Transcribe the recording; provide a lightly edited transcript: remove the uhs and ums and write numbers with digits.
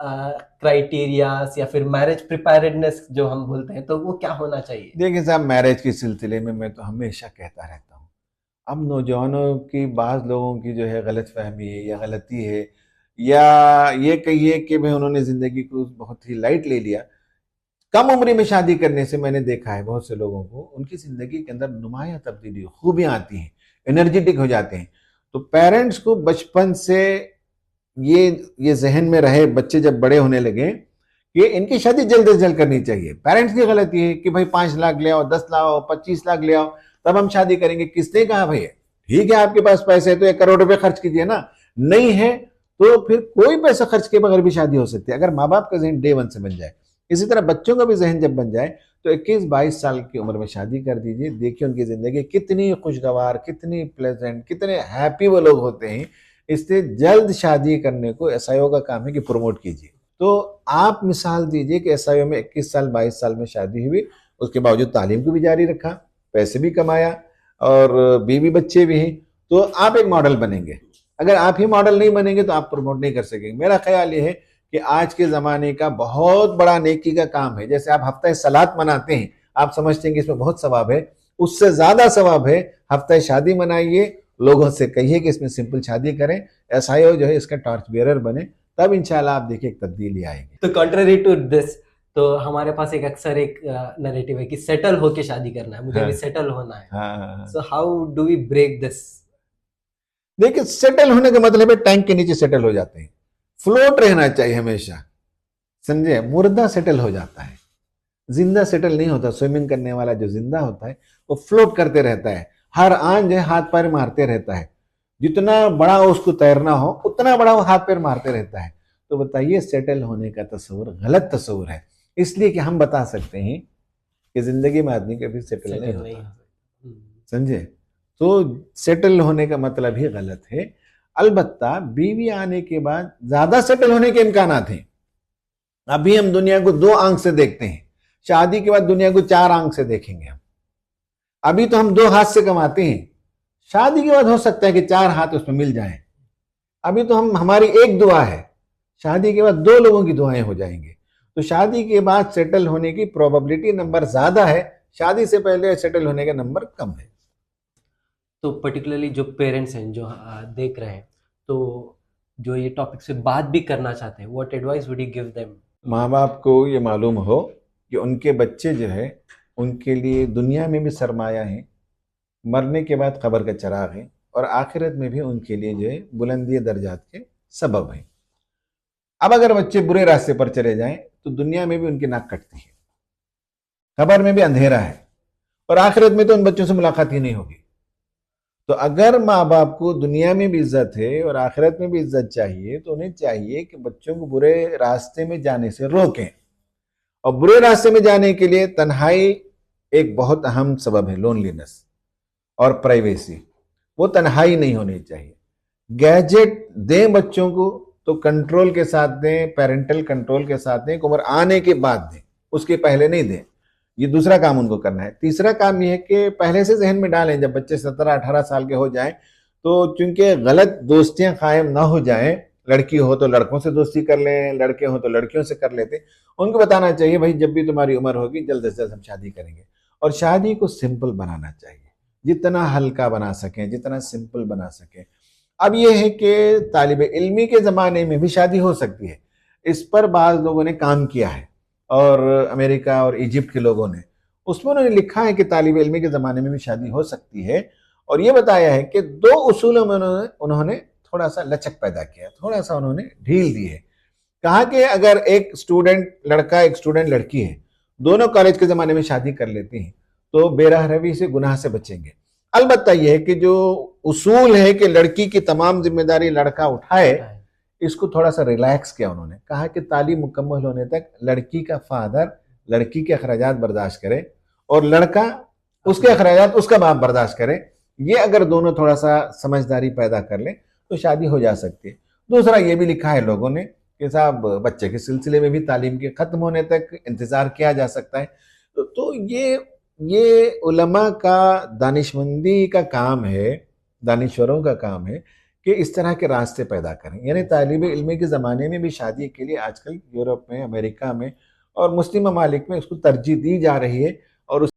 Criterias या फिर marriage preparedness जो हम बोलते हैं, तो वो क्या होना चाहिए? देखिए साहब, मैरिज के सिलसिले में मैं तो हमेशा कहता रहता हूँ, अब नौजवानों की, बाज़ लोगों की जो है गलतफ़हमी है या गलती है, या ये कहिए कि भाई उन्होंने ज़िंदगी को बहुत ही लाइट ले लिया। कम उम्र में शादी करने से मैंने देखा है बहुत से लोगों को, उनकी ज़िंदगी के अंदर नुमायाँ तब्दीली, खूबियाँ आती हैं, एनर्जेटिक हो जाते हैं। तो पेरेंट्स को बचपन से ये ये ज़हन में रहे, बच्चे जब बड़े होने लगे, कि इनकी शादी जल्द से जल्द करनी चाहिए। पेरेंट्स की गलती है कि भाई 5 लाख ले आओ, 10 लाओ, 25 लाख ले आओ, तब हम शादी करेंगे। किसने कहा भाई? ठीक है, आपके पास पैसे है तो 1 करोड़ रुपए खर्च कीजिए ना, नहीं है तो फिर कोई पैसा खर्च के बगैर भी शादी हो सकती है, अगर माँ बाप का जहन डे वन से बन जाए। इसी तरह बच्चों का भी जहन जब बन जाए तो 21-22 साल की उम्र में शादी कर दीजिए। देखिए उनकी जिंदगी कितनी खुशगवार, कितनी प्लेजेंट, कितने हैप्पी वो लोग होते हैं। इसलिए जल्द शादी करने को एसआईओ का काम है कि प्रमोट कीजिए। तो आप मिसाल दीजिए कि एसआईओ में 21 साल 22 साल में शादी हुई, उसके बावजूद तालीम को भी जारी रखा, पैसे भी कमाया और बीवी बच्चे भी हैं, तो आप एक मॉडल बनेंगे। अगर आप ही मॉडल नहीं बनेंगे तो आप प्रमोट नहीं कर सकेंगे। मेरा ख्याल ये है कि आज के ज़माने का बहुत बड़ा नेकी का काम है। जैसे आप हफ्ता सलात मनाते हैं, आप समझते हैं कि इसमें बहुत सवाब है, उससे ज़्यादा सवाब है हफ्ता शादी मनाइए, लोगों से कहिए कि इसमें सिंपल शादी करें, एसआईओ जो है इसका टॉर्च बियरर बने, तब इंशाल्लाह आप देखिए एक तब्दीली आएगी। तो कॉन्ट्ररी टू दिस, तो हमारे पास एक अक्सर एक नैरेटिव है कि सेटल होके शादी करना है, मुझे हाँ अभी सेटल होना है। हाँ। So how do we break this? देखिए, सेटल होने का मतलब है टैंक के नीचे सेटल हो जाते हैं, फ्लोट रहना चाहिए हमेशा, समझे? मुर्दा सेटल हो जाता है, जिंदा सेटल नहीं होता। स्विमिंग करने वाला जो जिंदा होता है वो फ्लोट करते रहता है, हर आन जो है हाथ पैर मारते रहता है, जितना बड़ा उसको तैरना हो उतना बड़ा वो हाथ पैर मारते रहता है। तो बताइए, सेटल होने का तस्वुर गलत तस्वुर है। इसलिए कि हम बता सकते हैं कि जिंदगी में आदमी कभी सेटल नहीं सेटल नहीं होता, हो। समझे? तो सेटल होने का मतलब ही गलत है। अलबत्ता बीवी आने के बाद ज्यादा सेटल होने के इम्कानात हैं। अभी हम दुनिया को 2 आंख से देखते हैं, शादी के बाद दुनिया को 4 आंख से देखेंगे हम। अभी तो हम 2 हाथ से कमाते हैं, शादी के बाद हो सकता है कि 4 हाथ उसमें मिल जाएं। अभी तो हमारी एक दुआ है, शादी के बाद 2 लोगों की दुआएं हो जाएंगी। तो शादी के बाद सेटल होने की प्रोबेबिलिटी नंबर ज्यादा है, शादी से पहले सेटल होने का नंबर कम है। तो पर्टिकुलरली जो पेरेंट्स हैं जो देख रहे हैं, तो जो ये टॉपिक से बात भी करना चाहते हैं, what advice would you give them? माँ बाप को ये मालूम हो कि उनके बच्चे जो है उनके लिए दुनिया में भी सरमाया है, मरने के बाद कब्र का चराग है, और आखिरत में भी उनके लिए जो है बुलंदी दर्जात के सबब है। अब अगर बच्चे बुरे रास्ते पर चले जाएं तो दुनिया में भी उनकी नाक कटती है, कब्र में भी अंधेरा है, और आखिरत में तो उन बच्चों से मुलाकात ही नहीं होगी। तो अगर माँ बाप को दुनिया में भी इज्जत है और आखिरत में भी इज्जत चाहिए तो उन्हें चाहिए कि बच्चों को बुरे रास्ते में जाने से रोकें। और बुरे रास्ते में जाने के लिए तन्हाई एक बहुत अहम सबब है, लोनलीनेस और प्राइवेसी, वो तन्हाई नहीं होनी चाहिए। गैजेट दें बच्चों को तो कंट्रोल के साथ दें, पेरेंटल कंट्रोल के साथ दें, उम्र आने के बाद दें, उसके पहले नहीं दें। ये दूसरा काम उनको करना है। तीसरा काम ये है कि पहले से जहन में डालें, जब बच्चे 17-18 साल के हो जाएं तो चूंकि गलत दोस्तियां कायम ना हो जाएं, लड़की हो तो लड़कों से दोस्ती कर लें, लड़के हो तो लड़कियों से कर लेते, उनको बताना चाहिए भाई जब भी तुम्हारी उम्र होगी जल्द से जल्द हम शादी करेंगे। और शादी को सिंपल बनाना चाहिए, जितना हल्का बना सकें, जितना सिंपल बना सकें। अब यह है कि तालिब इल्मी के ज़माने में भी शादी हो सकती है, इस पर बाज़ लोगों ने काम किया है, और अमेरिका और इजिप्ट के लोगों ने, उसमें उन्होंने लिखा है कि तालिब इल्मी के ज़माने में भी शादी हो सकती है। और ये बताया है कि 2 उसूलों में उन्होंने थोड़ा सा लचक पैदा किया, थोड़ा सा उन्होंने ढील दी है। कहा कि अगर एक स्टूडेंट लड़का एक स्टूडेंट लड़की है, दोनों कॉलेज के ज़माने में शादी कर लेते हैं तो बेराह रवी से, गुनाह से बचेंगे। अलबत्ता यह है कि जो उसूल है कि लड़की की तमाम जिम्मेदारी लड़का उठाए, इसको थोड़ा सा रिलैक्स किया उन्होंने। कहा कि तालीम मुकम्मल होने तक लड़की का फादर लड़की के अखराजात बर्दाश्त करे और लड़का उसके अखराजात उसका बाप बर्दाश्त करे। ये अगर दोनों थोड़ा सा समझदारी पैदा कर लें तो शादी हो जा सकती है। दूसरा ये भी लिखा है लोगों ने कि साहब बच्चे के सिलसिले में भी तालीम के ख़त्म होने तक इंतज़ार किया जा सकता है। तो ये उलमा का, दानिशमंदी का काम है, दानिश्वरों का काम है कि इस तरह के रास्ते पैदा करें। यानी तालिब इल्मी के ज़माने में भी शादी के लिए आजकल यूरोप में, अमेरिका में और मुस्लिम ममालिक में उसको तरजीह दी जा रही है और